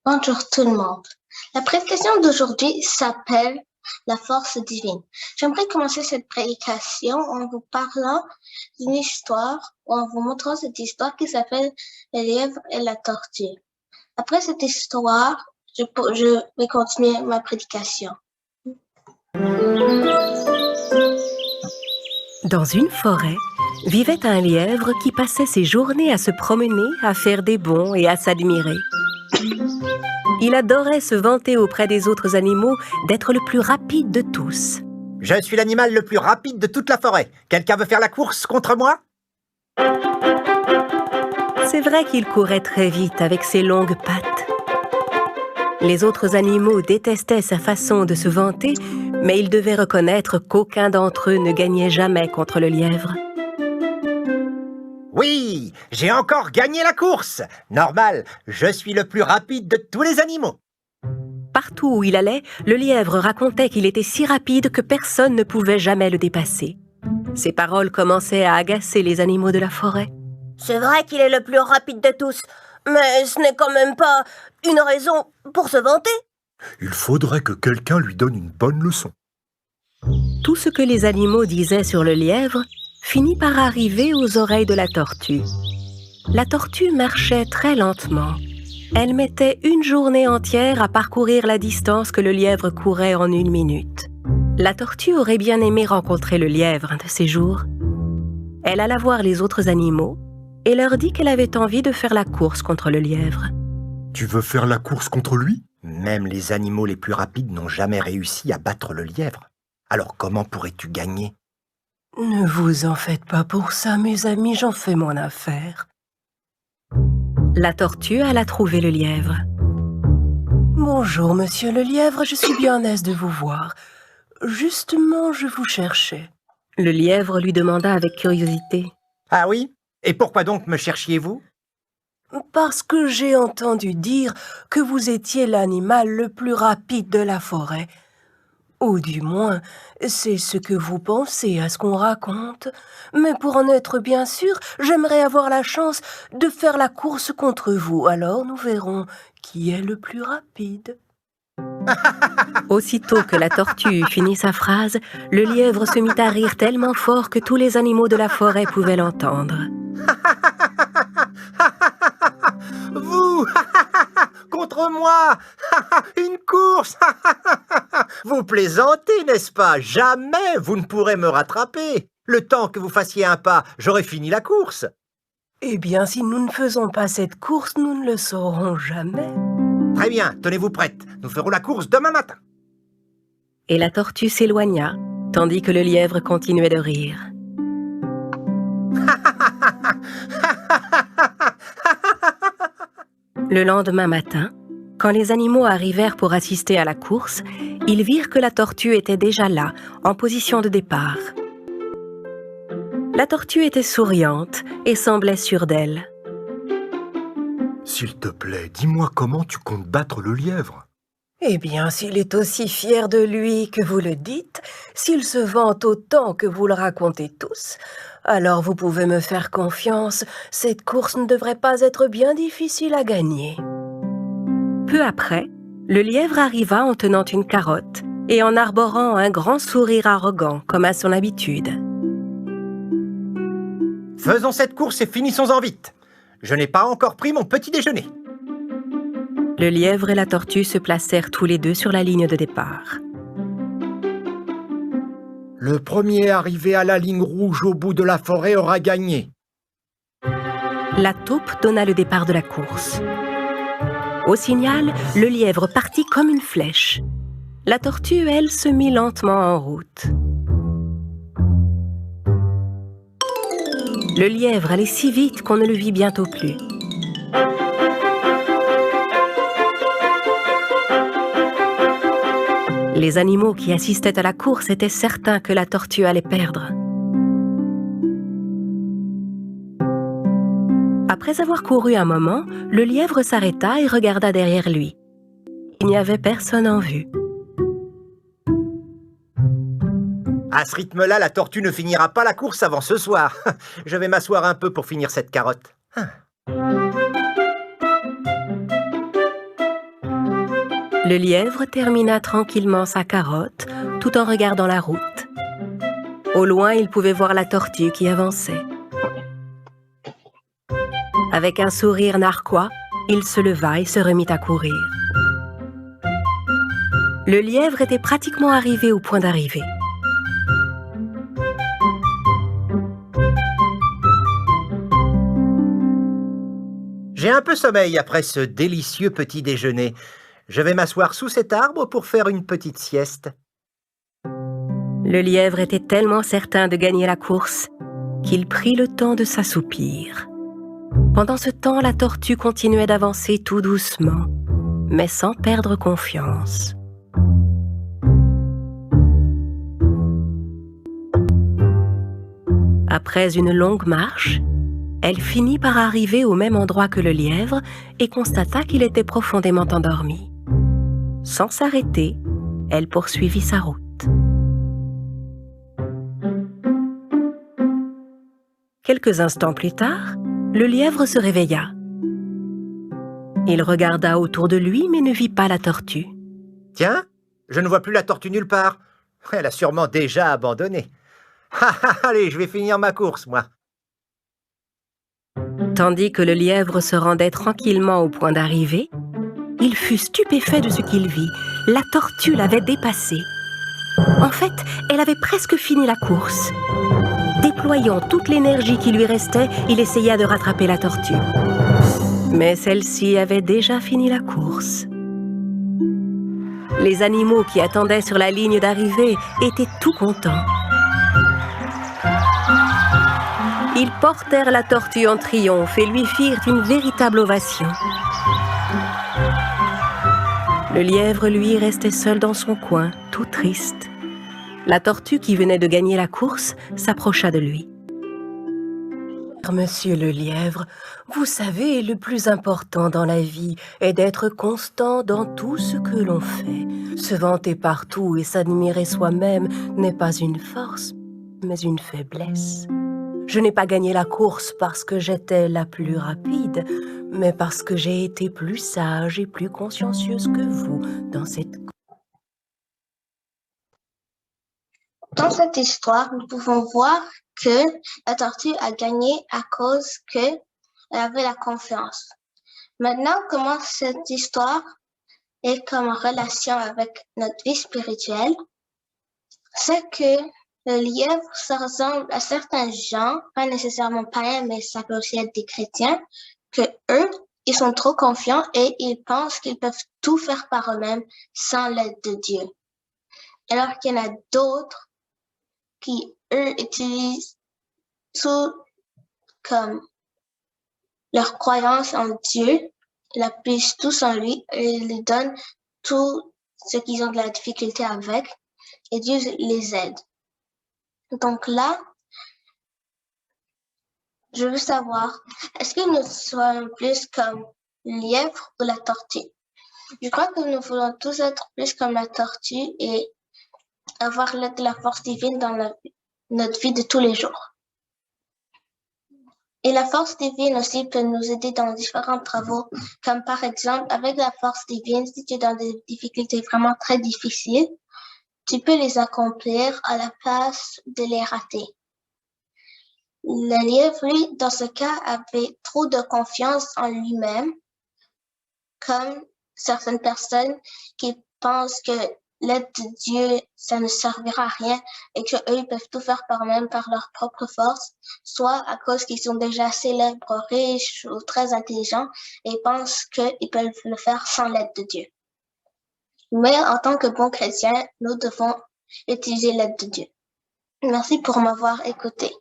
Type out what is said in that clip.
Bonjour tout le monde. La prédication d'aujourd'hui s'appelle la force divine. J'aimerais commencer cette prédication en vous parlant d'une histoire ou en vous montrant cette histoire qui s'appelle le lièvre et la tortue. Après cette histoire, je vais continuer ma prédication. Dans une forêt, vivait un lièvre qui passait ses journées à se promener, à faire des bonds et à s'admirer. Il adorait se vanter auprès des autres animaux d'être le plus rapide de tous. Je suis l'animal le plus rapide de toute la forêt. Quelqu'un veut faire la course contre moi? C'est vrai qu'il courait très vite avec ses longues pattes. Les autres animaux détestaient sa façon de se vanter, mais ils devaient reconnaître qu'aucun d'entre eux ne gagnait jamais contre le lièvre. Oui, j'ai encore gagné la course. Normal, je suis le plus rapide de tous les animaux. Partout où il allait, le lièvre racontait qu'il était si rapide que personne ne pouvait jamais le dépasser. Ces paroles commençaient à agacer les animaux de la forêt. C'est vrai qu'il est le plus rapide de tous, mais ce n'est quand même pas une raison pour se vanter. Il faudrait que quelqu'un lui donne une bonne leçon. Tout ce que les animaux disaient sur le lièvre finit par arriver aux oreilles de la tortue. La tortue marchait très lentement. Elle mettait une journée entière à parcourir la distance que le lièvre courait en 1 minute. La tortue aurait bien aimé rencontrer le lièvre un de ces jours. Elle alla voir les autres animaux et leur dit qu'elle avait envie de faire la course contre le lièvre. Tu veux faire la course contre lui? Même les animaux les plus rapides n'ont jamais réussi à battre le lièvre. Alors comment pourrais-tu gagner? Ne vous en faites pas pour ça, mes amis, j'en fais mon affaire. La tortue alla trouver le lièvre. Bonjour, monsieur le lièvre, je suis bien aise de vous voir. Justement, je vous cherchais. Le lièvre lui demanda avec curiosité. Ah oui? Et pourquoi donc me cherchiez-vous? Parce que j'ai entendu dire que vous étiez l'animal le plus rapide de la forêt. Ou du moins, c'est ce que vous pensez à ce qu'on raconte. Mais pour en être bien sûr, j'aimerais avoir la chance de faire la course contre vous. Alors nous verrons qui est le plus rapide. Aussitôt que la tortue eut fini sa phrase, le lièvre se mit à rire tellement fort que tous les animaux de la forêt pouvaient l'entendre. Vous contre moi. Une course. Vous plaisantez, n'est-ce pas? Jamais vous ne pourrez me rattraper. Le temps que vous fassiez un pas, j'aurais fini la course. Eh bien, si nous ne faisons pas cette course, nous ne le saurons jamais. Très bien, tenez-vous prête. Nous ferons la course demain matin. Et la tortue s'éloigna, tandis que le lièvre continuait de rire. Le lendemain matin, quand les animaux arrivèrent pour assister à la course, ils virent que la tortue était déjà là, en position de départ. La tortue était souriante et semblait sûre d'elle. S'il te plaît, dis-moi comment tu comptes battre le lièvre. Eh bien, s'il est aussi fier de lui que vous le dites, s'il se vante autant que vous le racontez tous, alors vous pouvez me faire confiance, cette course ne devrait pas être bien difficile à gagner. Peu après, le lièvre arriva en tenant une carotte et en arborant un grand sourire arrogant, comme à son habitude. Faisons cette course et finissons-en vite. Je n'ai pas encore pris mon petit déjeuner. Le lièvre et la tortue se placèrent tous les deux sur la ligne de départ. Le premier arrivé à la ligne rouge au bout de la forêt aura gagné. La taupe donna le départ de la course. Au signal, le lièvre partit comme une flèche. La tortue, elle, se mit lentement en route. Le lièvre allait si vite qu'on ne le vit bientôt plus. Les animaux qui assistaient à la course étaient certains que la tortue allait perdre. Après avoir couru un moment, le lièvre s'arrêta et regarda derrière lui. Il n'y avait personne en vue. À ce rythme-là, la tortue ne finira pas la course avant ce soir. Je vais m'asseoir un peu pour finir cette carotte. Le lièvre termina tranquillement sa carotte tout en regardant la route. Au loin, il pouvait voir la tortue qui avançait. Avec un sourire narquois, il se leva et se remit à courir. Le lièvre était pratiquement arrivé au point d'arrivée. J'ai un peu sommeil après ce délicieux petit déjeuner. Je vais m'asseoir sous cet arbre pour faire une petite sieste. Le lièvre était tellement certain de gagner la course qu'il prit le temps de s'assoupir. Pendant ce temps, la tortue continuait d'avancer tout doucement, mais sans perdre confiance. Après une longue marche, elle finit par arriver au même endroit que le lièvre et constata qu'il était profondément endormi. Sans s'arrêter, elle poursuivit sa route. Quelques instants plus tard, le lièvre se réveilla. Il regarda autour de lui mais ne vit pas la tortue. Tiens, je ne vois plus la tortue nulle part. Elle a sûrement déjà abandonné. Allez, je vais finir ma course, moi. Tandis que le lièvre se rendait tranquillement au point d'arrivée, il fut stupéfait de ce qu'il vit. La tortue l'avait dépassé. En fait, elle avait presque fini la course. Déployant toute l'énergie qui lui restait, il essaya de rattraper la tortue. Mais celle-ci avait déjà fini la course. Les animaux qui attendaient sur la ligne d'arrivée étaient tout contents. Ils portèrent la tortue en triomphe et lui firent une véritable ovation. Le lièvre, lui, restait seul dans son coin, tout triste. La tortue qui venait de gagner la course s'approcha de lui. « Monsieur le lièvre, vous savez, le plus important dans la vie est d'être constant dans tout ce que l'on fait. Se vanter partout et s'admirer soi-même n'est pas une force, mais une faiblesse. Je n'ai pas gagné la course parce que j'étais la plus rapide, mais parce que j'ai été plus sage et plus consciencieuse que vous dans cette course. » Dans cette histoire, nous pouvons voir que la tortue a gagné à cause qu'elle avait la confiance. Maintenant, comment cette histoire est comme relation avec notre vie spirituelle, c'est que le lièvre, ça ressemble à certains gens, pas nécessairement païens, mais ça peut aussi être des chrétiens, que eux, ils sont trop confiants et ils pensent qu'ils peuvent tout faire par eux-mêmes sans l'aide de Dieu. Alors qu'il y en a d'autres qui, eux, utilisent tout comme leur croyance en Dieu, ils appuient tous en lui et ils lui donnent tout ce qu'ils ont de la difficulté avec et Dieu les aide. Donc là, je veux savoir, est-ce que nous sommes plus comme le lièvre ou la tortue? Je crois que nous voulons tous être plus comme la tortue et avoir l'aide de la force divine dans notre vie de tous les jours. Et la force divine aussi peut nous aider dans différents travaux, comme par exemple, avec la force divine, si tu es dans des difficultés vraiment très difficiles, tu peux les accomplir à la place de les rater. Le lièvre, lui, dans ce cas, avait trop de confiance en lui-même, comme certaines personnes qui pensent que l'aide de Dieu, ça ne servira à rien et que eux, ils peuvent tout faire par eux-mêmes, par leur propre force, soit à cause qu'ils sont déjà célèbres, riches ou très intelligents et pensent qu'ils peuvent le faire sans l'aide de Dieu. Mais en tant que bons chrétiens, nous devons utiliser l'aide de Dieu. Merci pour m'avoir écouté.